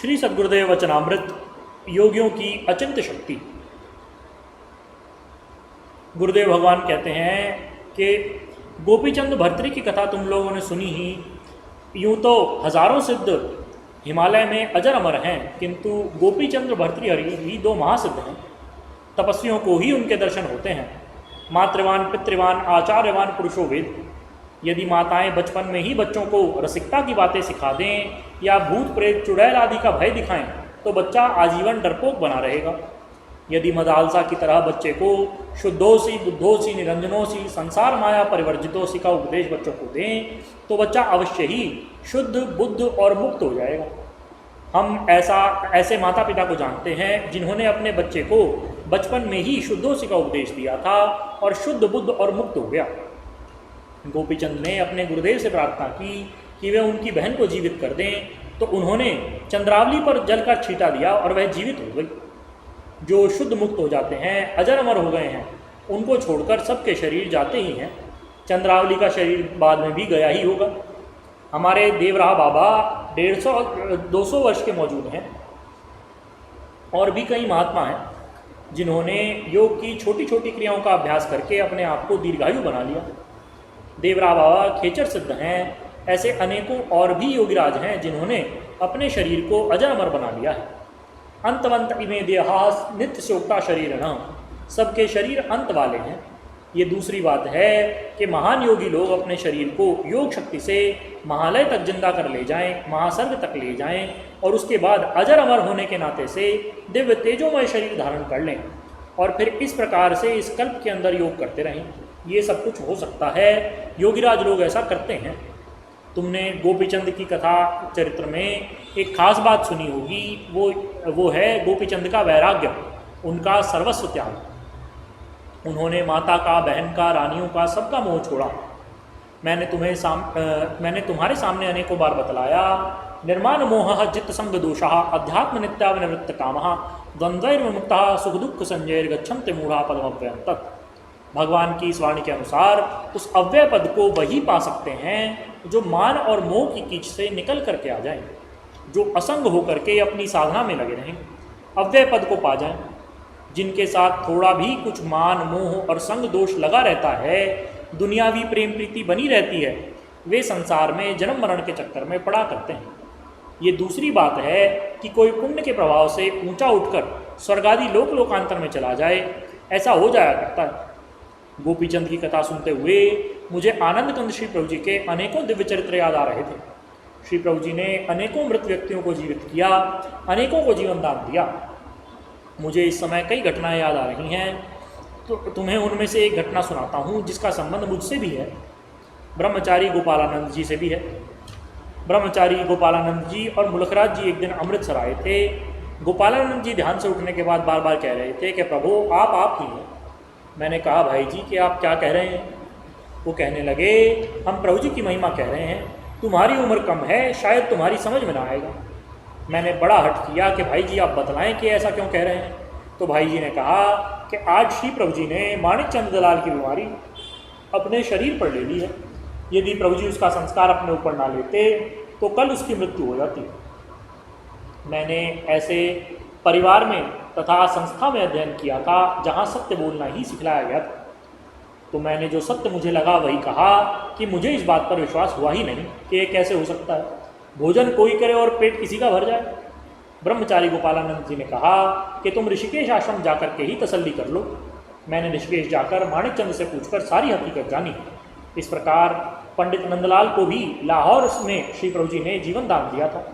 श्री सद्गुरुदेव वचनामृत योगियों की अचिंत्य शक्ति। गुरुदेव भगवान कहते हैं कि गोपीचंद भर्तृ की कथा तुम लोगों ने सुनी ही। यूँ तो हजारों सिद्ध हिमालय में अजर अमर हैं, किंतु गोपीचंद भर्तृहरि ही दो महासिद्ध हैं। तपस्वियों को ही उनके दर्शन होते हैं। मातृवान पितृवान आचार्यवान पुरुषो वेद। यदि माताएं बचपन में ही बच्चों को रसिकता की बातें सिखा दें या भूत प्रेत चुड़ैल आदि का भय दिखाएं तो बच्चा आजीवन डरपोक बना रहेगा। यदि मदालसा की तरह बच्चे को शुद्धोसी बुद्धोसी निरंजनोसी संसार माया परिवर्जितोसी का उपदेश बच्चों को दें तो बच्चा अवश्य ही शुद्ध बुद्ध और मुक्त हो जाएगा। हम ऐसे माता पिता को जानते हैं जिन्होंने अपने बच्चे को बचपन में ही शुद्धोसी का उपदेश दिया था और शुद्ध बुद्ध और मुक्त हो गया। गोपीचंद ने अपने गुरुदेव से प्रार्थना की कि वे उनकी बहन को जीवित कर दें, तो उन्होंने चंद्रावली पर जल का छींटा दिया और वह जीवित हो गई। जो शुद्ध मुक्त हो जाते हैं, अजर अमर हो गए हैं, उनको छोड़कर सबके शरीर जाते ही हैं। चंद्रावली का शरीर बाद में भी गया ही होगा। हमारे देवराह बाबा 150-200 वर्ष के मौजूद हैं और भी कई महात्मा हैं जिन्होंने योग की छोटी छोटी क्रियाओं का अभ्यास करके अपने आप को दीर्घायु बना लिया। देवराह बाबा खेचर सिद्ध हैं। ऐसे अनेकों और भी योगिराज हैं जिन्होंने अपने शरीर को अजर अमर बना लिया है। अंतवंत इमे देहास नित्य शोक्ता शरीर न। सबके शरीर अंत वाले हैं। ये दूसरी बात है कि महान योगी लोग अपने शरीर को योग शक्ति से महालय तक जिंदा कर ले जाएं, महासर्ग तक ले जाएं और उसके बाद अजर अमर होने के नाते से दिव्य तेजोमय शरीर धारण कर लें और फिर इस प्रकार से इस कल्प के अंदर योग करते रहें। ये सब कुछ हो सकता है। योगिराज लोग ऐसा करते हैं। तुमने गोपीचंद की कथा चरित्र में एक खास बात सुनी होगी, वो है गोपीचंद का वैराग्य, उनका सर्वस्व त्याग। उन्होंने माता का, बहन का, रानियों का, सबका मोह छोड़ा। मैंने तुम्हारे सामने अनेकों बार बतलाया। निर्माण मोह जित संग दोषा अध्यात्म नित्याविनिवृत्त कामः द्वंद्वैर्विमुक्तः सुख दुख संजय गच्छन्ति मूढ़ा पदमव्ययं तत्। भगवान की इस वाणी के अनुसार उस अव्यय पद को वही पा सकते हैं जो मान और मोह की कीच से निकल करके आ जाएं, जो असंग होकर के अपनी साधना में लगे रहें, अव्यय पद को पा जाएं। जिनके साथ थोड़ा भी कुछ मान मोह और संग दोष लगा रहता है, दुनियावी प्रेम प्रीति बनी रहती है, वे संसार में जन्म मरण के चक्कर में पड़ा करते हैं। ये दूसरी बात है कि कोई पुण्य के प्रभाव से ऊंचा उठकर स्वर्गादि लोकांतर में चला जाए, ऐसा हो जाया करता है। गोपीचंद की कथा सुनते हुए मुझे आनंद कंद श्री प्रभु जी के अनेकों दिव्य चरित्र याद आ रहे थे। श्री प्रभु जी ने अनेकों मृत व्यक्तियों को जीवित किया, अनेकों को जीवन दान दिया। मुझे इस समय कई घटनाएं याद आ रही हैं, तो तुम्हें उनमें से एक घटना सुनाता हूँ जिसका संबंध मुझसे भी है, ब्रह्मचारी गोपालानंद जी से भी है। ब्रह्मचारी गोपालानंद जी और मुलखराज जी एक दिन अमृतसर आए थे। गोपालानंद जी ध्यान से उठने के बाद बार बार कह रहे थे कि प्रभु आप ही हैं। मैंने कहा भाई जी कि आप क्या कह रहे हैं? वो कहने लगे हम प्रभु जी की महिमा कह रहे हैं, तुम्हारी उम्र कम है, शायद तुम्हारी समझ में ना आएगा। मैंने बड़ा हट किया कि भाई जी आप बतलाएं कि ऐसा क्यों कह रहे हैं। तो भाई जी ने कहा कि आज श्री प्रभु जी ने माणिक चंद दलाल की बीमारी अपने शरीर पर ले ली है। यदि प्रभु जी उसका संस्कार अपने ऊपर ना लेते तो कल उसकी मृत्यु हो जाती। मैंने ऐसे परिवार में तथा संस्था में अध्ययन किया था जहाँ सत्य बोलना ही सिखलाया गया था। तो मैंने जो सत्य मुझे लगा वही कहा कि मुझे इस बात पर विश्वास हुआ ही नहीं कि ये कैसे हो सकता है, भोजन कोई करे और पेट किसी का भर जाए। ब्रह्मचारी गोपालानंद जी ने कहा कि तुम ऋषिकेश आश्रम जाकर के ही तसल्ली कर लो। मैंने ऋषिकेश जाकर माणिक चंद से पूछकर सारी हकीकत जानी। इस प्रकार पंडित नंदलाल को भी लाहौर में श्री प्रभु जी ने जीवन दान दिया था।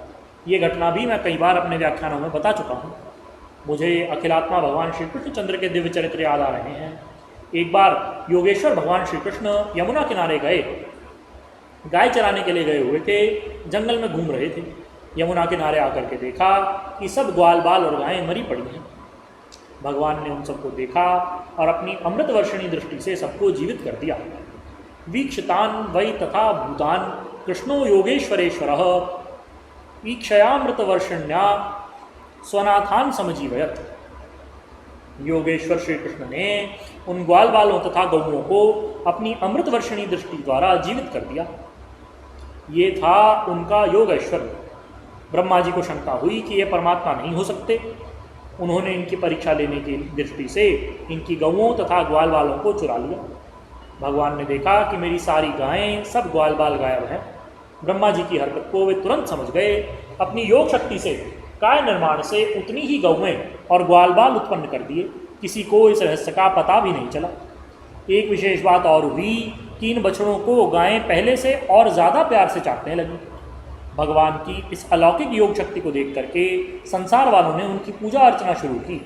ये घटना भी मैं कई बार अपने व्याख्यानों में बता चुका हूँ। मुझे अखिलात्मा भगवान श्री कृष्ण चंद्र के दिव्य चरित्र याद आ रहे हैं। एक बार योगेश्वर भगवान श्री कृष्ण यमुना किनारे गए, गाय चराने के लिए गए हुए थे, जंगल में घूम रहे थे। यमुना किनारे आकर के देखा कि सब ग्वाल बाल और गायें मरी पड़ी हैं। भगवान ने उन सबको देखा और अपनी अमृत वर्षिणी दृष्टि से सबको जीवित कर दिया। वीक्षतान वै तथा भूतान कृष्णो योगेश्वरेश्वर ईक्षयामृत वर्षिण्या स्वनाथान समजीवयत। योगेश्वर श्री कृष्ण ने उन ग्वाल बालों तथा गौओं को अपनी अमृत वर्षिणी दृष्टि द्वारा जीवित कर दिया। ये था उनका योग ऐश्वर्य। ब्रह्मा जी को शंका हुई कि ये परमात्मा नहीं हो सकते। उन्होंने इनकी परीक्षा लेने की दृष्टि से इनकी गौओं तथा ग्वाल बालों को चुरा लिया। भगवान ने देखा कि मेरी सारी गायें, सब ग्वाल बाल गायब हैं। ब्रह्मा जी की हरकत को वे तुरंत समझ गए। अपनी योग शक्ति से काय निर्माण से उतनी ही गौएं और ग्वाल बाल उत्पन्न कर दिए। किसी को इस रहस्य का पता भी नहीं चला। एक विशेष बात और हुई कि इन बछड़ों को गायें पहले से और ज़्यादा प्यार से चाटने लगी। भगवान की इस अलौकिक योग शक्ति को देख करके संसार वालों ने उनकी पूजा अर्चना शुरू की,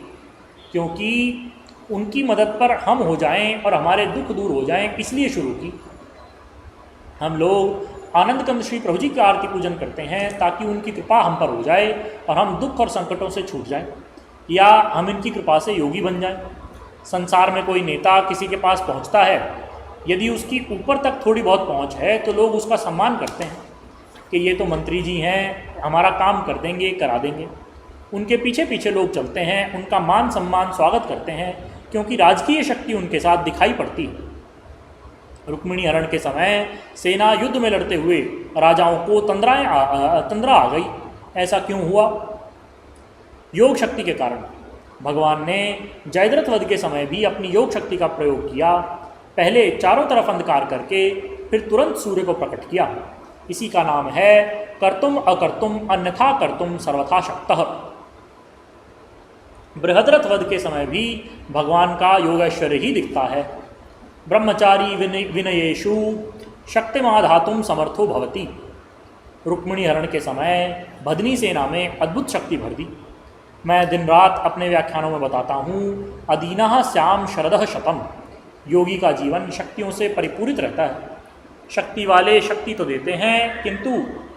क्योंकि उनकी मदद पर हम हो जाएं और हमारे दुख दूर हो जाएं, इसलिए शुरू की। हम लोग आनंद कंद श्री प्रभु जी का आरती पूजन करते हैं ताकि उनकी कृपा हम पर हो जाए और हम दुख और संकटों से छूट जाएं, या हम इनकी कृपा से योगी बन जाएं। संसार में कोई नेता किसी के पास पहुंचता है, यदि उसकी ऊपर तक थोड़ी बहुत पहुंच है तो लोग उसका सम्मान करते हैं कि ये तो मंत्री जी हैं, हमारा काम कर देंगे, करा देंगे। उनके पीछे पीछे लोग चलते हैं, उनका मान सम्मान स्वागत करते हैं, क्योंकि राजकीय शक्ति उनके साथ दिखाई पड़ती है। रुक्मिणी हरण के समय सेना युद्ध में लड़ते हुए राजाओं को तंद्रा आ गई। ऐसा क्यों हुआ? योग शक्ति के कारण। भगवान ने जयद्रथ वध के समय भी अपनी योग शक्ति का प्रयोग किया। पहले चारों तरफ अंधकार करके फिर तुरंत सूर्य को प्रकट किया। इसी का नाम है कर्तुम अकर्तुम अन्यथा कर्तुम सर्वथा शक्तः। बृहद्रथ वध के समय भी भगवान का योगैश्वर्य ही दिखता है। ब्रह्मचारी विनयेषु शक्तिमाधातुम समर्थो भवति। रुक्मिणी हरण के समय भदनी सेना में अद्भुत शक्ति भर दी। मैं दिन रात अपने व्याख्यानों में बताता हूँ, अदीनः श्याम शरदः शतम। योगी का जीवन शक्तियों से परिपूरित रहता है। शक्ति वाले शक्ति तो देते हैं, किंतु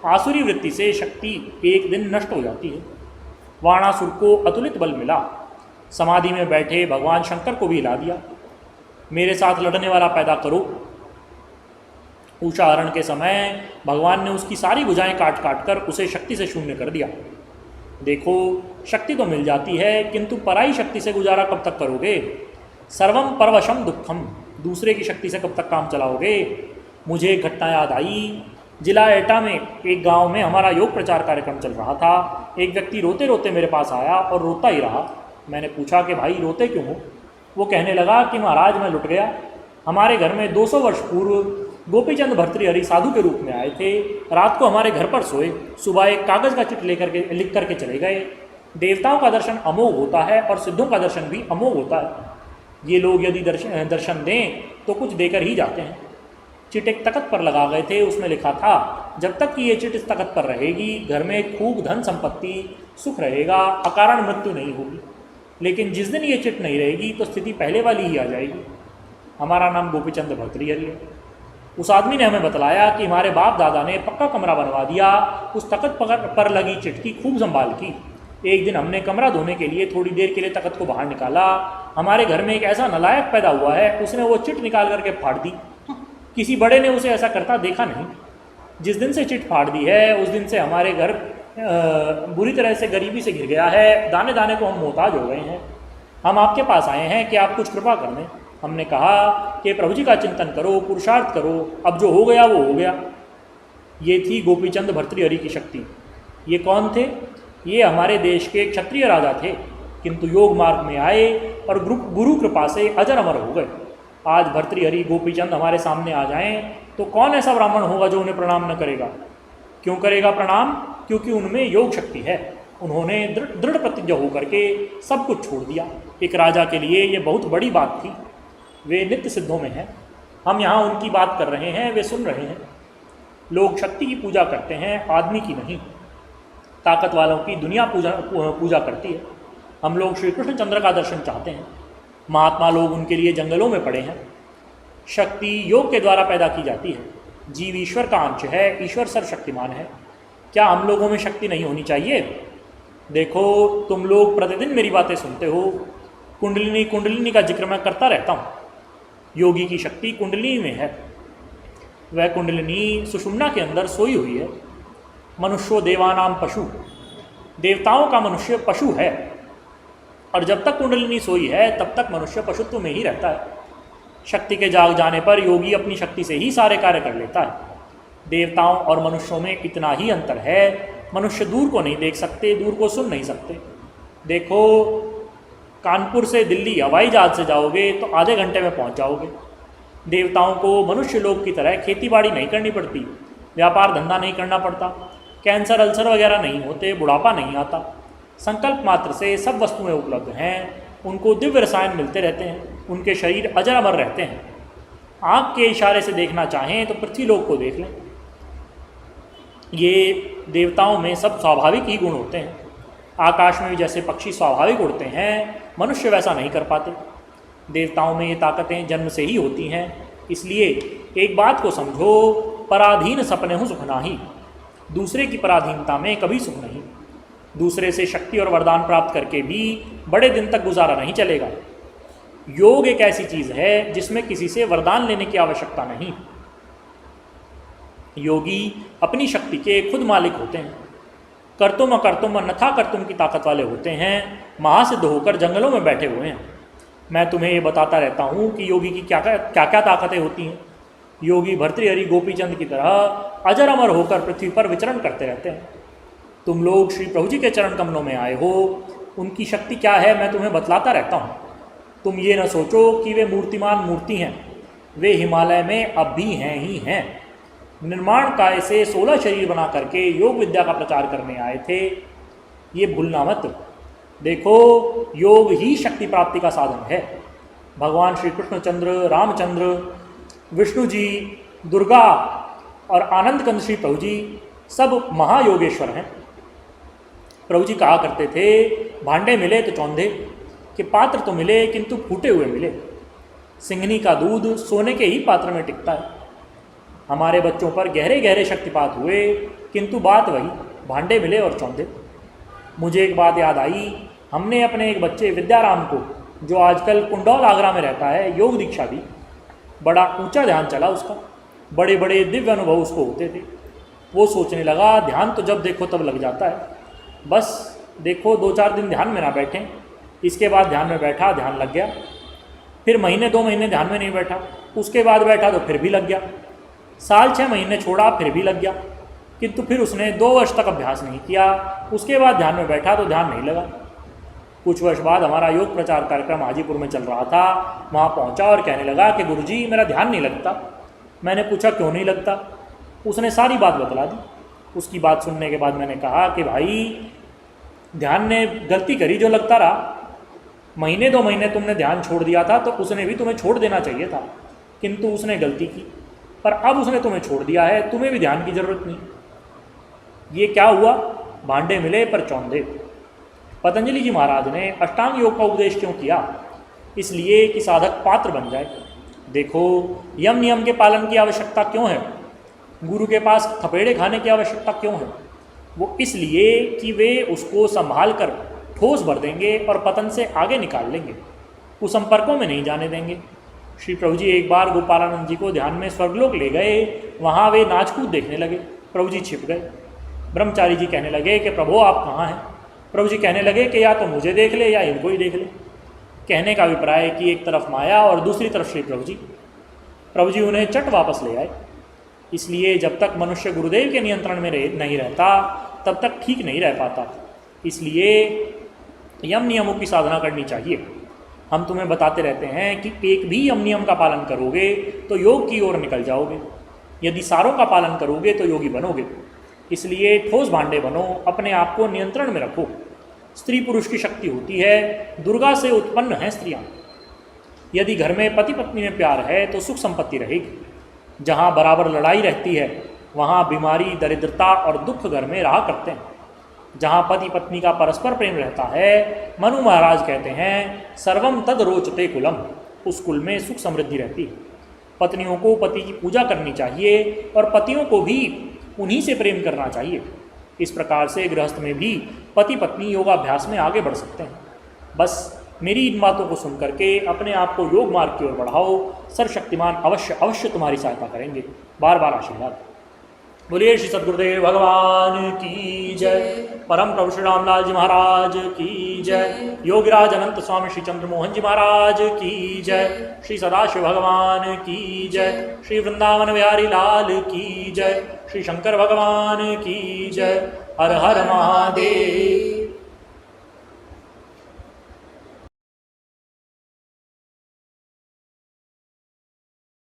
आसुरी वृत्ति से शक्ति एक दिन नष्ट हो जाती है। वाणासुर को अतुलित बल मिला। समाधि में बैठे भगवान शंकर को भी हिला दिया। मेरे साथ लड़ने वाला पैदा करो। उषा हरण के समय भगवान ने उसकी सारी भुजाएं काट काट कर उसे शक्ति से शून्य कर दिया। देखो, शक्ति तो मिल जाती है, किंतु पराई शक्ति से गुजारा कब तक करोगे? सर्वम परवशम दुखम। दूसरे की शक्ति से कब तक काम चलाओगे? मुझे एक घटना याद आई। जिला एटा में एक गांव में हमारा योग प्रचार कार्यक्रम चल रहा था। एक व्यक्ति रोते रोते मेरे पास आया और रोता ही रहा। मैंने पूछा कि भाई रोते क्यों हो? वो कहने लगा कि महाराज मैं लुट गया। हमारे घर में 200 वर्ष पूर्व गोपीचंद भर्तृहरि साधु के रूप में आए थे। रात को हमारे घर पर सोए, सुबह एक कागज़ का चिट लिख करके चले गए। देवताओं का दर्शन अमोघ होता है और सिद्धों का दर्शन भी अमोघ होता है। ये लोग यदि दर्शन दें तो कुछ देकर ही जाते हैं। चिट एक तख्त पर लगा गए थे। उसमें लिखा था, जब तक कि ये चिट इस तख्त पर रहेगी घर में खूब धन संपत्ति सुख रहेगा, अकारण मृत्यु नहीं होगी। लेकिन जिस दिन ये चिट नहीं रहेगी तो स्थिति पहले वाली ही आ जाएगी। हमारा नाम गोपीचंद भर्तृहरि है। उस आदमी ने हमें बतलाया कि हमारे बाप दादा ने पक्का कमरा बनवा दिया। उस तख्त पर लगी चिट की खूब संभाल की। एक दिन हमने कमरा धोने के लिए थोड़ी देर के लिए तख्त को बाहर निकाला। हमारे घर में एक ऐसा नालायक पैदा हुआ है, उसने वो चिट निकाल करके फाड़ दी। किसी बड़े ने उसे ऐसा करता देखा नहीं। जिस दिन से चिट फाड़ दी है उस दिन से हमारे घर बुरी तरह से गरीबी से घिर गया है। दाने दाने को हम मोहताज हो गए हैं। हम आपके पास आए हैं कि आप कुछ कृपा कर दें। हमने कहा कि प्रभु जी का चिंतन करो, पुरुषार्थ करो, अब जो हो गया वो हो गया। ये थी गोपीचंद भर्तृहरि की शक्ति। ये कौन थे? ये हमारे देश के क्षत्रिय राजा थे, किंतु योग मार्ग में आए और गुरु कृपा से अजर अमर हो गए। आज भर्तृहरि गोपीचंद हमारे सामने आ जाएं तो कौन ऐसा ब्राह्मण होगा जो उन्हें प्रणाम न करेगा? क्यों करेगा प्रणाम? क्योंकि उनमें योग शक्ति है। उन्होंने दृढ़ प्रतिज्ञ होकर के सब कुछ छोड़ दिया। एक राजा के लिए ये बहुत बड़ी बात थी। वे नित्य सिद्धों में हैं। हम यहाँ उनकी बात कर रहे हैं, वे सुन रहे हैं। लोग शक्ति की पूजा करते हैं, आदमी की नहीं। ताकत वालों की दुनिया पूजा करती है। हम लोग श्री कृष्ण चंद्र का दर्शन चाहते हैं। महात्मा लोग उनके लिए जंगलों में पड़े हैं। शक्ति योग के द्वारा पैदा की जाती है। जीव ईश्वर का अंश है, ईश्वर सर्वशक्तिमान है। क्या हम लोगों में शक्ति नहीं होनी चाहिए? देखो, तुम लोग प्रतिदिन मेरी बातें सुनते हो। कुंडलिनी कुंडलिनी का जिक्र मैं करता रहता हूँ। योगी की शक्ति कुंडलिनी में है। वह कुंडलिनी सुषुम्ना के अंदर सोई हुई है। मनुष्यो देवानाम पशु। देवताओं का मनुष्य पशु है, और जब तक कुंडलिनी सोई है तब तक मनुष्य पशुत्व में ही रहता है। शक्ति के जाग जाने पर योगी अपनी शक्ति से ही सारे कार्य कर लेता है। देवताओं और मनुष्यों में इतना ही अंतर है मनुष्य दूर को नहीं देख सकते, दूर को सुन नहीं सकते। देखो, कानपुर से दिल्ली हवाई जहाज से जाओगे तो आधे घंटे में पहुंच जाओगे। देवताओं को मनुष्य लोग की तरह खेती बाड़ी नहीं करनी पड़ती, व्यापार धंधा नहीं करना पड़ता, कैंसर अल्सर वगैरह नहीं होते, बुढ़ापा नहीं आता। संकल्प मात्र से सब वस्तुएं उपलब्ध हैं, उनको दिव्य रसायन मिलते रहते हैं, उनके शरीर अजर अमर रहते हैं। आँख के इशारे से देखना चाहें तो पृथ्वी लोक को देख लें। ये देवताओं में सब स्वाभाविक ही गुण होते हैं। आकाश में भी जैसे पक्षी स्वाभाविक उड़ते हैं, मनुष्य वैसा नहीं कर पाते। देवताओं में ये ताकतें जन्म से ही होती हैं। इसलिए एक बात को समझो, पराधीन सपने हूँ सुख नाही। दूसरे की पराधीनता में कभी सुख नहीं। दूसरे से शक्ति और वरदान प्राप्त करके भी बड़े दिन तक गुजारा नहीं चलेगा। योग एक ऐसी चीज़ है जिसमें किसी से वरदान लेने की आवश्यकता नहीं। योगी अपनी शक्ति के खुद मालिक होते हैं। कर्तुम अकर्तुम और नथा कर्तुम की ताकत वाले होते हैं। महासिद्ध होकर जंगलों में बैठे हुए हैं। मैं तुम्हें ये बताता रहता हूँ कि योगी की क्या क्या ताकतें होती हैं। योगी भर्तृहरि गोपीचंद की तरह अजर अमर होकर पृथ्वी पर विचरण करते रहते हैं। तुम लोग श्री प्रभु जी के चरण कमलों में आए हो, उनकी शक्ति क्या है मैं तुम्हें बतलाता रहता हूँ। तुम ये न सोचो कि वे मूर्तिमान मूर्ति हैं, वे हिमालय में अब भी हैं ही हैं। निर्माण काय से 16 शरीर बना करके योग विद्या का प्रचार करने आए थे, ये भूलना मत। देखो, योग ही शक्ति प्राप्ति का साधन है। भगवान श्री कृष्णचंद्र, रामचंद्र, विष्णु जी, दुर्गा और आनंद कंद श्री प्रभु जी सब महायोगेश्वर हैं। प्रभु जी कहा करते थे, भांडे मिले तो चौंधे, कि पात्र तो मिले किंतु फूटे हुए मिले। सिंघनी का दूध सोने के ही पात्र में टिकता है। हमारे बच्चों पर गहरे गहरे शक्तिपात हुए, किंतु बात वही, भांडे मिले और चौंधे। मुझे एक बात याद आई, हमने अपने एक बच्चे विद्याराम को, जो आजकल कुंडौल आगरा में रहता है, योग दीक्षा दी। बड़ा ऊंचा ध्यान चला उसका, बड़े बड़े दिव्य अनुभव उसको होते थे। वो सोचने लगा, ध्यान तो जब देखो तब लग जाता है, बस देखो 2-4 दिन ध्यान में ना बैठें। इसके बाद ध्यान में बैठा, ध्यान लग गया। फिर महीने 2 महीने ध्यान में नहीं बैठा, उसके बाद बैठा तो फिर भी लग गया। साल 6 महीने छोड़ा, फिर भी लग गया। किंतु फिर उसने 2 वर्ष तक अभ्यास नहीं किया, उसके बाद ध्यान में बैठा तो ध्यान नहीं लगा। कुछ वर्ष बाद हमारा योग प्रचार कार्यक्रम हाजीपुर में चल रहा था। वहाँ पहुँचा और कहने लगा कि गुरुजी मेरा ध्यान नहीं लगता। मैंने पूछा क्यों नहीं लगता? उसने सारी बात बतला दी। उसकी बात सुनने के बाद मैंने कहा कि भाई, ध्यान ने गलती करी जो लगता रहा। महीने 2 महीने तुमने ध्यान छोड़ दिया था तो उसने भी तुम्हें छोड़ देना चाहिए था, किंतु उसने गलती की। पर अब उसने तुम्हें छोड़ दिया है, तुम्हें भी ध्यान की जरूरत नहीं। ये क्या हुआ? भांडे मिले पर चौंधे। पतंजलि जी महाराज ने अष्टांग योग का उपदेश क्यों किया? इसलिए कि साधक पात्र बन जाए। देखो, यम नियम के पालन की आवश्यकता क्यों है? गुरु के पास थपेड़े खाने की आवश्यकता क्यों है? वो इसलिए कि वे उसको संभाल कर ठोस भर देंगे और पतन से आगे निकाल लेंगे, कुसंपर्कों में नहीं जाने देंगे। श्री प्रभु जी एक बार गोपालानंद जी को ध्यान में स्वर्गलोक ले गए। वहाँ वे नाच कूद देखने लगे। प्रभु जी छिप गए। ब्रह्मचारी जी कहने लगे कि प्रभु आप कहाँ हैं? प्रभु जी कहने लगे कि या तो मुझे देख ले या इनको ही देख ले। कहने का अभिप्राय कि एक तरफ माया और दूसरी तरफ श्री प्रभु जी। प्रभु जी उन्हें चट वापस ले आए। इसलिए जब तक मनुष्य गुरुदेव के नियंत्रण में नहीं रहता तब तक ठीक नहीं रह पाता। इसलिए यम नियमों की साधना करनी चाहिए। हम तुम्हें बताते रहते हैं कि एक भी यम नियम का पालन करोगे तो योग की ओर निकल जाओगे, यदि सारों का पालन करोगे तो योगी बनोगे। इसलिए ठोस भांडे बनो, अपने आप को नियंत्रण में रखो। स्त्री पुरुष की शक्ति होती है, दुर्गा से उत्पन्न हैं स्त्रियाँ। यदि घर में पति पत्नी में प्यार है तो सुख संपत्ति रहेगी। जहाँ बराबर लड़ाई रहती है वहाँ बीमारी, दरिद्रता और दुख घर में रहा करते हैं। जहाँ पति पत्नी का परस्पर प्रेम रहता है, मनु महाराज कहते हैं सर्वम तद रोचते कुलम, उस कुल में सुख समृद्धि रहती है। पत्नियों को पति की पूजा करनी चाहिए और पतियों को भी उन्हीं से प्रेम करना चाहिए। इस प्रकार से गृहस्थ में भी पति पत्नी योगाभ्यास में आगे बढ़ सकते हैं। बस मेरी इन बातों को सुन करके अपने आप को योग मार्ग की ओर बढ़ाओ। सर्वशक्तिमान अवश्य अवश्य तुम्हारी सहायता करेंगे। बार बार आशीर्वाद। बोलिए श्री सद्गुरुदेव भगवान की जय। परम प्रभु श्री रामलाल जी महाराज की जय। योगीराज अनंत स्वामी श्री चंद्रमोहन जी महाराज की जय। श्री सदाशिव भगवान की जय। श्री वृंदावन बिहारी लाल की जय। श्री शंकर भगवान की जय। हर हर महादेव।